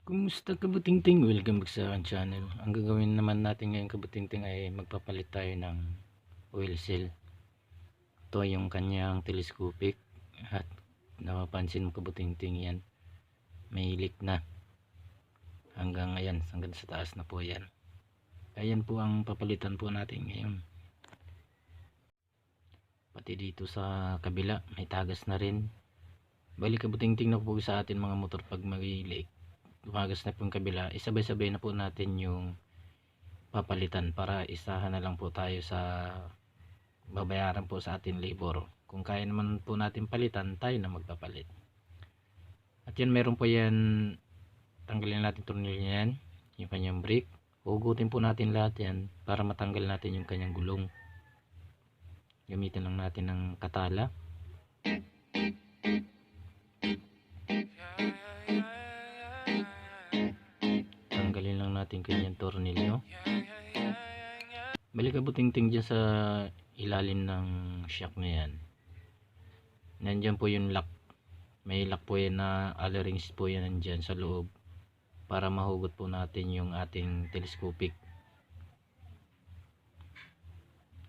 Kumusta kabutingting? Welcome back sa aking channel. Ang gagawin naman natin ngayon kabutingting ay magpapalit tayo ng oil seal. Ito yung kanyang telescopic at napapansin mo kabutingting yan. May leak na. Hanggang sa taas na po yan. Ayan po ang papalitan po natin ngayon. Pati dito sa kabila may tagas na rin. Balik kabutingting na po sa atin mga motor pag mag-leak. Tumagas na po yung kabila, isabay-sabay na po natin yung papalitan para isahan na lang po tayo sa babayaran po sa ating labor. Kung kaya naman po natin palitan, tayo na magpapalit. At yan, meron po yan, tanggalin natin tornilyo yan, yung kanyang brake. Hugutin po natin lahat yan para matanggal natin yung kanyang gulong. Gamitin lang natin ng katala. Tanggalin lang natin kanyang tornilyo. Balik kabutingting dyan sa ilalim ng shock na yan. Nandyan po yung lock. May lock po yan na allen rings po yan nandyan sa loob para mahugot po natin yung ating telescopic.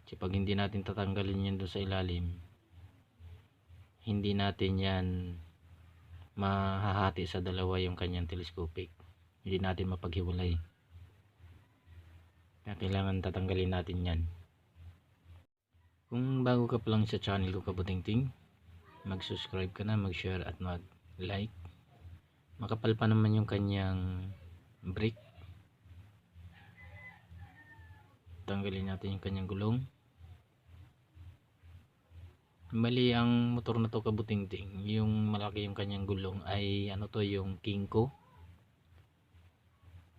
Kasi pag hindi natin tatanggalin yan doon sa ilalim, hindi natin yan mahahati sa dalawa yung kanyang telescopic. Hindi natin mapaghiwalay. Kaya kailangan tatanggalin natin yan. Kung bago ka pa lang sa channel ko kabutingting, mag-subscribe ka na, mag-share at mag-like. Makapal pa naman yung kanyang brake. Tanggalin natin yung kanyang gulong. Mali ang motor na to kabutingting. Yung malaki yung kanyang gulong ay ano to, yung Kingko.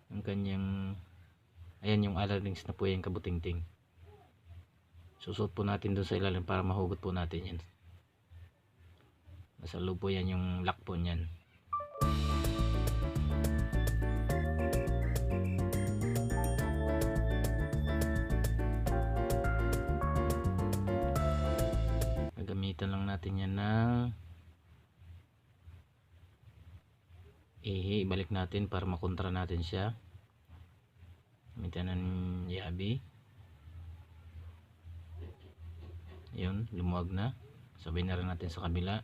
Yung kanyang, ayan yung allen rings na po yan kabutingting. Susot po natin doon sa ilalim para mahugot po natin yan. Nasa loob po yan yung lock po niyan. Gagamitan lang natin yan ng ibalik natin para makontra natin siya. Gamitan ng yabi. Yun, lumuwag na. Sabay na rin natin sa kabila.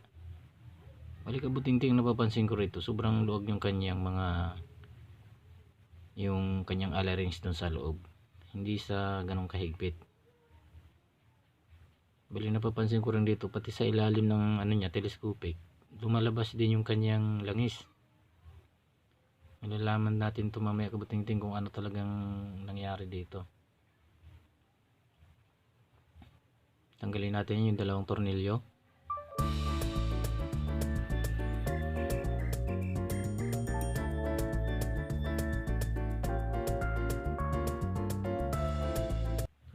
Balik kabutingting, napapansin ko rito sobrang luwag yung kanyang allen rings dun sa loob, hindi sa ganong kahigpit. Balik napapansin ko rin dito pati sa ilalim ng niya telescopic, lumalabas din yung kanyang langis. Malalaman natin ito mamaya kabutingting kung ano talagang nangyari dito. Tanggalin natin yung dalawang tornilyo.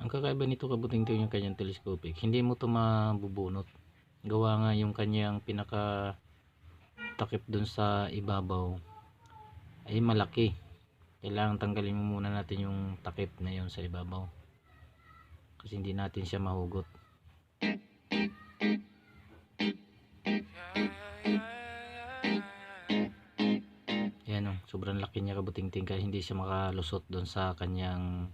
Ang kakaiba nito kabutingting yung kanyang telescopic, hindi mo ito mabubunot. Gawa nga yung kanyang pinaka takip dun sa ibabaw ay malaki. Kailangan tanggalin mo muna natin yung takip na yun sa ibabaw kasi hindi natin siya mahugot. Yan o, sobrang laki niya kabutingting kaya hindi siya makalusot doon sa kanyang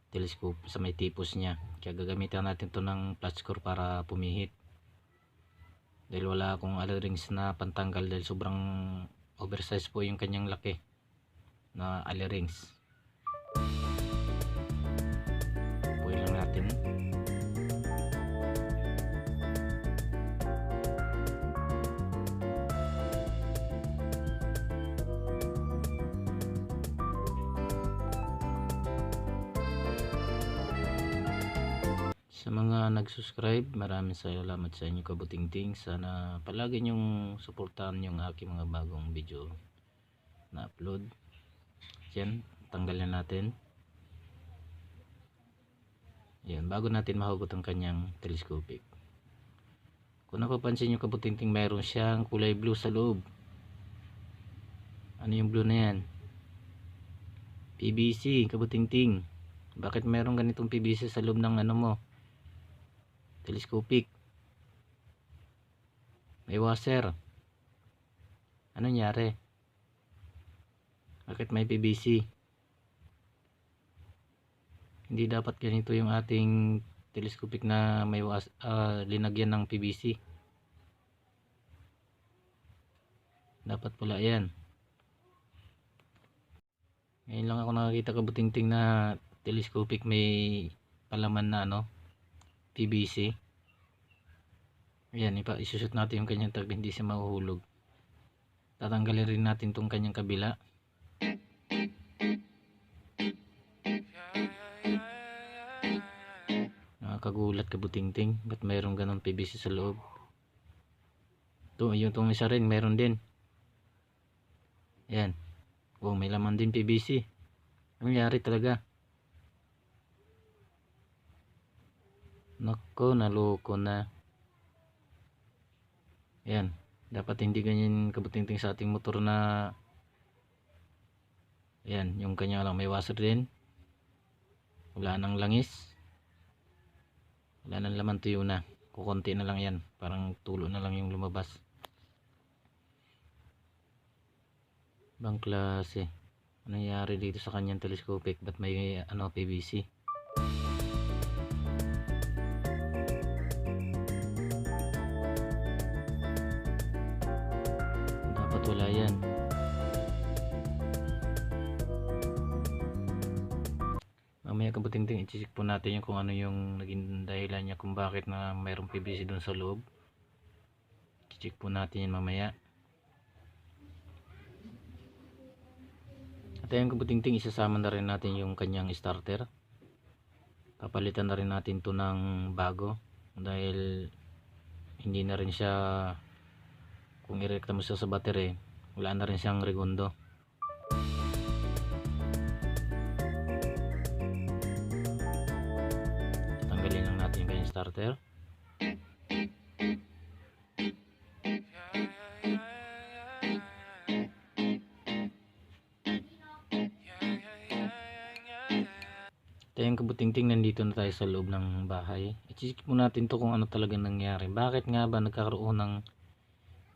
telescope sa may tipos niya. Kaya gagamitan natin to ng flat screw para pumihit. Dahil wala akong allen rings na pantanggal dahil sobrang oversize po yung kanyang laki na allen rings. Puwi lang natin. Sa mga nag-subscribe, maraming salamat sa inyo kabutingting. Sana palagi nyong suportahan yung aking mga bagong video na upload. Yan, tanggalin natin. Yan, bago natin mahugot ang kanyang telescopic. Kung napapansin nyo kabutingting, mayroon siyang kulay blue sa loob. Ano yung blue na yan? PVC kabutingting. Bakit mayroon ganitong PVC sa loob ng telescopic? May washer. Ano nangyari? Bakit may PVC? Hindi dapat ganito yung ating telescopic na may linagyan ng PVC. Dapat pula yan. Ngayon lang ako nakakita kabutingting na telescopic may palaman na PVC. Ayan, isushoot natin yung kanyang tag, hindi siya mahuhulog. Tatanggalin rin natin tong kanyang kabila. Nakakagulat kabutingting, ba't mayroong ganun PVC sa loob? Ito, yung itong isa rin, meron din. Ayan. Oh, may laman din PVC. Ano nangyari talaga? Nako, naloko na. Ayan. Dapat hindi ganyan kabutingting sa ating motor na. Ayan, yung kanya lang may washer din. Wala nang langis. Wala nang laman, tuyo na. Kukunti na lang yan. Parang tulo na lang yung lumabas. Bang klase. Ano nangyari dito sa kanyang telescopic? Ba't may PVC? Dapat wala yan. Mamaya kabutingting i-check po natin yung kung ano yung naging dahilan niya kung bakit na mayroong PVC dun sa loob. I-check po natin yan mamaya. At ayun kabutingting, isasama na rin natin yung kanyang starter. Papalitan na rin natin to ng bago dahil hindi na rin siya, kung irekta mo siya sa battery, wala na rin siyang segundo. Tanggalin lang natin yung kanyang starter. Tayong kabutingting, nandito na tayo sa loob ng bahay. I-check mo natin to kung ano talaga nangyari. Bakit nga ba nagkakaroon ng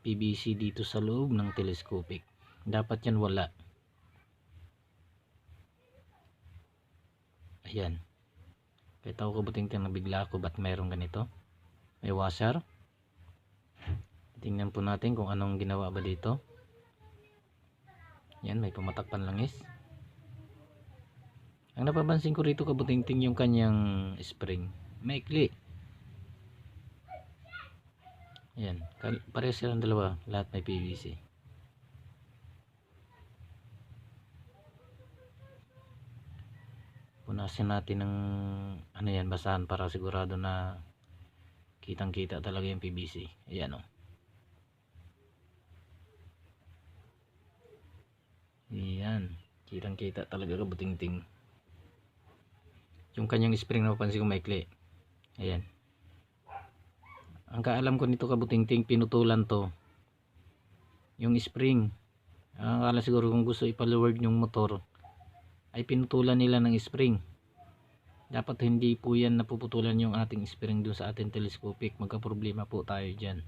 PVC dito sa loob ng telescopic? Dapat yan wala. Ayan. Kahit ako kabutingting, nabigla ako ba't mayroong ganito. May washer. Tingnan po natin kung anong ginawa ba dito. Yan, may pumatakpan langis. Ang napapansin ko rito kabutingting, yung kanyang spring maikli. Ayan, parehas silang dalawa, lahat may PVC. Punasin natin ng yan, basahan para sigurado na kitang kita talaga yung PVC. Ayan o. Ayan, kitang kita talaga kabutingting. Yung kanyang spring napapansin ko maikli. Ayan. Ang kaalam ko nito kabutingting, pinutulan to yung spring. Ang akala siguro kung gusto ipaluward yung motor ay pinutulan nila ng spring. Dapat hindi po yan napuputulan yung ating spring dun sa ating telescopic. Magka-problema po tayo dyan.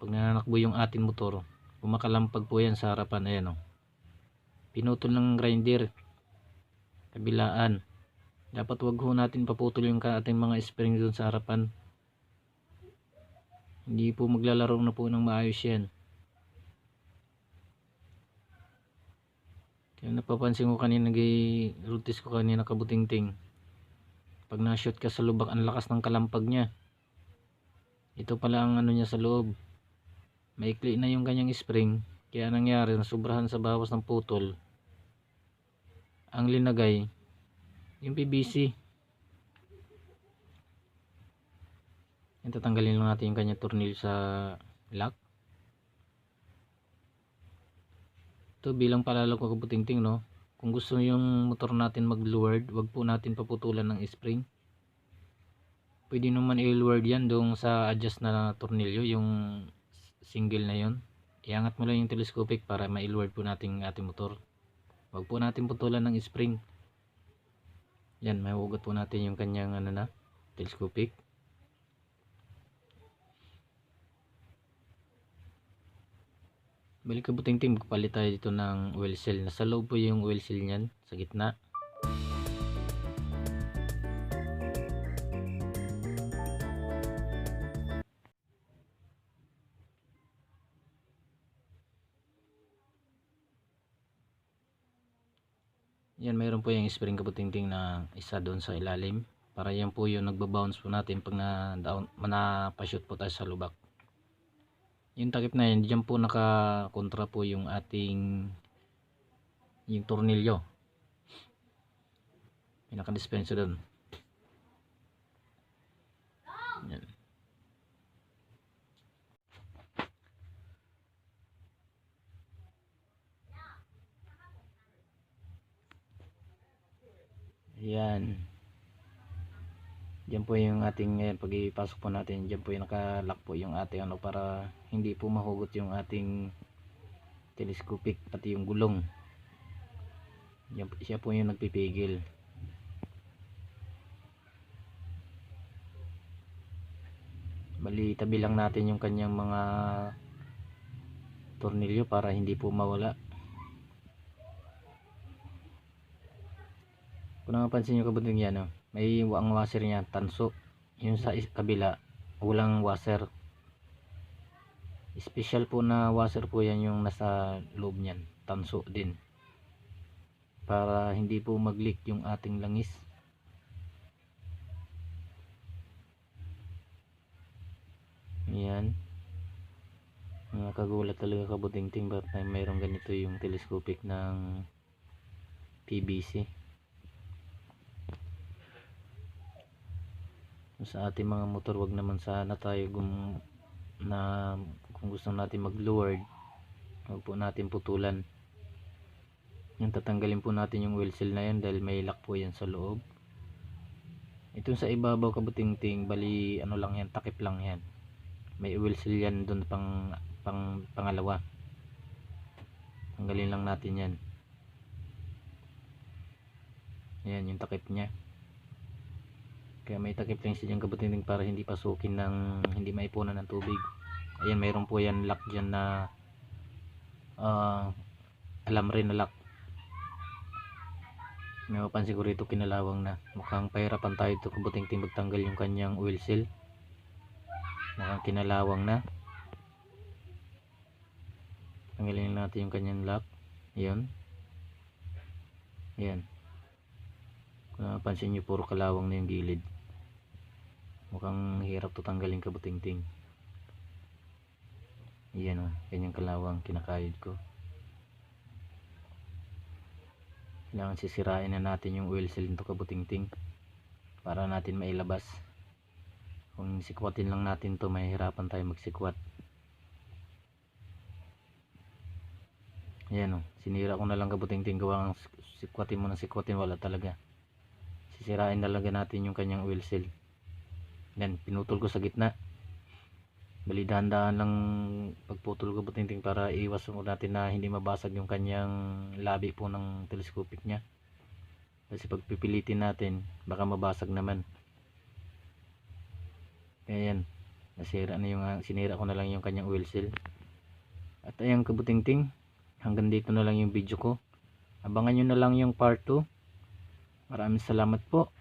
Pag nananakbo yung ating motor, kumakalampag po yan sa harapan. Ayan o. Pinutol ng grinder kabilaan. Dapat wag ho natin paputol yung ating mga spring dun sa harapan. Hindi po maglalaro na po ng maayos yan. Kaya napapansin ko kanina, road test ko kanina kabutingting, pag na-shoot ka sa lubak, ang lakas ng kalampag niya. Ito pala ang niya sa loob. Maikli na yung kanyang spring. Kaya nangyari, nasubrahan sa bawas ng putol, ang linagay yung PVC. Yan, tatanggalin lang natin yung kanyang tornilyo sa lock. Ito bilang paalala ko kabutingting, no, kung gusto yung motor natin mag-luward, wag po natin paputulan ng spring. Pwede naman i-luward yan doon sa adjust na tornilyo, yung single na yon. Iangat mo lang yung telescopic para ma-luward po natin ating motor. Wag po natin putulan ng spring. Yan, mahugot po natin yung kanyang telescopic. Balik kabuting-ting, magpalit tayo dito ng oil seal. Nasa loob po yung oil seal niyan, sa gitna. Yan, mayroon po yung spring kabuting-ting na isa doon sa ilalim. Para yan po yung nagbabounce po natin pag na-pa-shoot po tayo sa lubak. Yung takip na yan, dyan po naka-kontra po yung ating yung tornilyo. Pinaka-dispenser doon. Yan. Yan. Diyan po yung ating pag ipasok po natin, diyan po yung naka-lock po yung ating ano, para hindi po mahugot yung ating telescopic pati yung gulong. Yan, siya po yung nagpipigil. Bali, tabi lang natin yung kanyang mga tornilyo para hindi po mawala. Kung napansin nyo kabuting yan, no? May ang washer niya tanso, yung sa kabila walang washer. Special po na washer po yan yung nasa loob niyan, tanso din, para hindi po mag-leak yung ating langis. Yan, nakakagulat talaga kabuting-ting, ba't mayroong ganito yung telescopic ng PVC. Sa ating mga motor, wag naman sana tayo kung gusto natin mag-lowered, wag po natin putulan. Yung tatanggalin po natin yung oil seal na yan dahil may lock po yan sa loob. Itong sa ibabaw kabuting-ting, bali ano lang yan, takip lang yan. May oil seal yan doon pangalawa. Tanggalin lang natin yan. Ayan yung takip nya. Kaya may takip lang siya dyan kabuting-ting para hindi pasukin ng, hindi maipunan ng tubig. Ayan, mayroon po yan lock dyan na alam rin na lock. May mapansin ko rito kinalawang na. Mukhang pahirapan tayo ito kabuting-ting magtanggal yung kanyang oil seal. Mukhang kinalawang na. Tanggalin natin yung kanyang lock. Ayan. Ayan. Kung napansin nyo, puro kalawang na yung gilid. Mukhang hirap to tanggalin kabuting-ting. Ayan o, kanyang kalawang kinakayod ko. Kailangan sisirain na natin yung oil seal nito kabuting-ting para natin mailabas. Kung sikwatin lang natin to, mahihirapan tayo magsikwat. Ayan o, sinira ko na lang kabuting-ting, gawa ng sikwatin mo ng sikwatin, wala talaga. Sisirain talaga natin yung kanyang oil seal. Yan, pinutol ko sa gitna. Bali, dahan-dahan lang pagputol kabuting-ting para iwas mo natin na hindi mabasag yung kanyang labi po ng telescopic nya. Kasi pag pipilitin natin, baka mabasag naman. Kaya yan, sinira ko na lang yung kanyang oil seal. At ayan kabuting-ting, hanggang dito na lang yung video ko. Abangan nyo na lang yung part 2. Maraming salamat po.